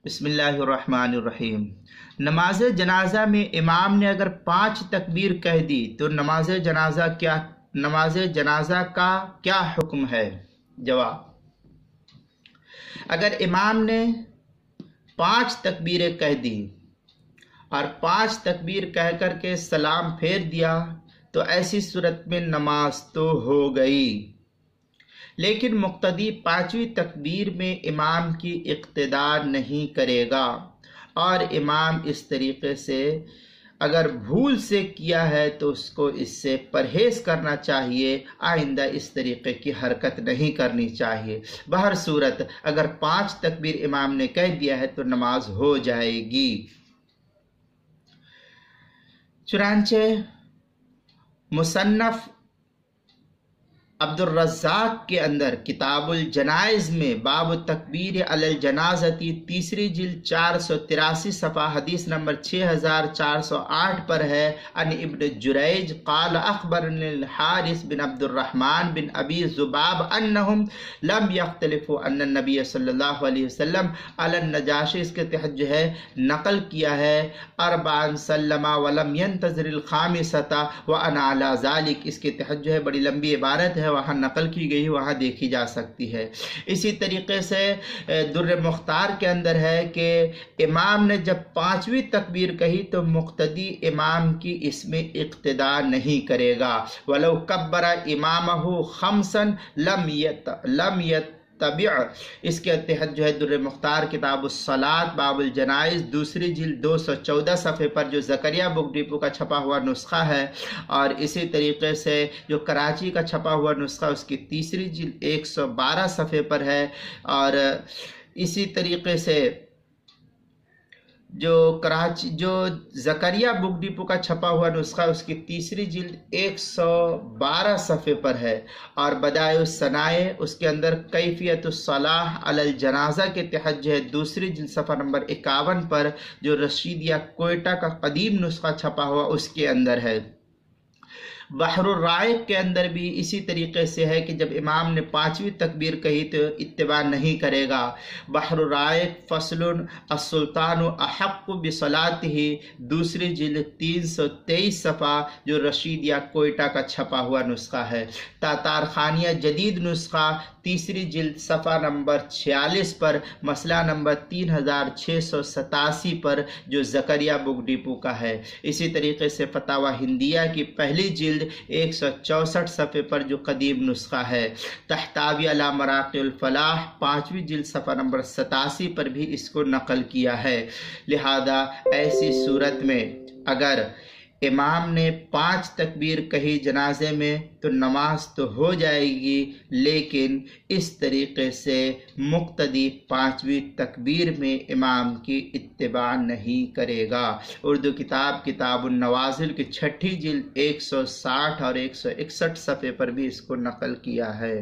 بسم اللہ الرحمن الرحیم۔ نماز جنازہ میں امام نے اگر 5 تکبیر کہہ دی تو نماز جنازہ کا کیا حکم ہے؟ جواب: اگر امام نے 5 تکبیریں کہہ دی اور 5 تکبیر کہہ کر کے سلام پھیر دیا تو ایسی صورت میں نماز تو ہو گئی، لیکن مقتدی 5ویں تکبیر میں امام کی اقتداء نہیں کرے گا، اور امام اس طریقے سے اگر بھول سے کیا ہے تو اس کو اس سے پرہیز کرنا چاہیے، آئندہ اس طریقے کی حرکت نہیں کرنی چاہیے۔ بہر صورت اگر 5 تکبیر امام نے کہہ دیا ہے تو نماز ہو جائے گی۔ چنانچہ مصنف عبد الرزاق کے اندر کتاب الجنائز میں باب تکبیر علی الجنازتی 3 جلد 483 صفحہ حدیث نمبر 6408 پر ہے، ان ابن جریج قال اخبرنی الحارث بن عبد الرحمن بن ابی ذباب انہم لم یختلفوا ان النبی صلی اللہ علیہ وسلم علی النجاشی، اس کے تحت جو ہے نقل کیا ہے 4 سلم ولم ينتظر الخامسۃ وانا علی ذلک، اس کے تحت جو ہے بڑی لمبی عبارت ہے، وہاں نقل کی گئی، وہاں دیکھی جا سکتی ہے۔ اسی طریقے سے در مختار کے اندر ہے کہ امام نے جب 5ویں تکبیر کہی تو مقتدی امام کی اس میں اقتداء نہیں کرے گا، وَلَوْ كَبَّرَ إِمَامَهُ خَمْسًا لَمْ يَتَّبِعْ، اس کے تحت جو ہے در مختار کتاب الصلاۃ باب الجنائز 2 جلد 214 صفحے پر جو زکریا بک ڈپو کا چھپا ہوا نسخہ ہے، اور اسی طریقے سے جو کراچی کا چھپا ہوا نسخہ اس کی 3 جلد 112 صفحے پر ہے، اور اسی طریقے سے جو زکریا بک ڈپو کا چھپا ہوا نسخہ اس کی 3 جلد 112 صفحے پر ہے، اور بدائع الصنائع اس کے اندر کیفیت الصلاح علی الجنازہ کے تحت جو ہے 2 جلد صفحہ نمبر 51 پر جو رشیدیہ کوئٹہ کا قدیم نسخہ چھپا ہوا اس کے اندر ہے۔ بحر الرائق کے اندر بھی اسی طریقے سے ہے کہ جب امام نے 5ویں تکبیر کہی تو اتباع نہیں کرے گا۔ بحر الرائق فصل السلطان احق بصلاته 2 جلد 323 صفحہ جو رشیدیہ کوئٹہ کا چھپا ہوا نسخہ ہے۔ تاتار خانیہ جدید نسخہ 3 جلد صفحہ نمبر 46 پر مسئلہ نمبر 3687 پر جو زکریا بک ڈپو کا ہے۔ اسی طریقے سے فتاوی ہندیہ کی پہلی جلد 164 صفحے پر جو قدیم نسخہ ہے۔ تحتاوی علی مراقی الفلاح 5ویں جلد صفحہ نمبر 87 پر بھی اس کو نقل کیا ہے۔ لہذا ایسی صورت میں اگر امام نے 5 تکبیر کہی جنازے میں تو نماز تو ہو جائے گی، لیکن اس طریقے سے مقتدی 5ویں تکبیر میں امام کی اتباع نہیں کرے گا۔ اردو کتاب النوازل کی 6 جلد 160 اور 161 صفحے پر بھی اس کو نقل کیا ہے۔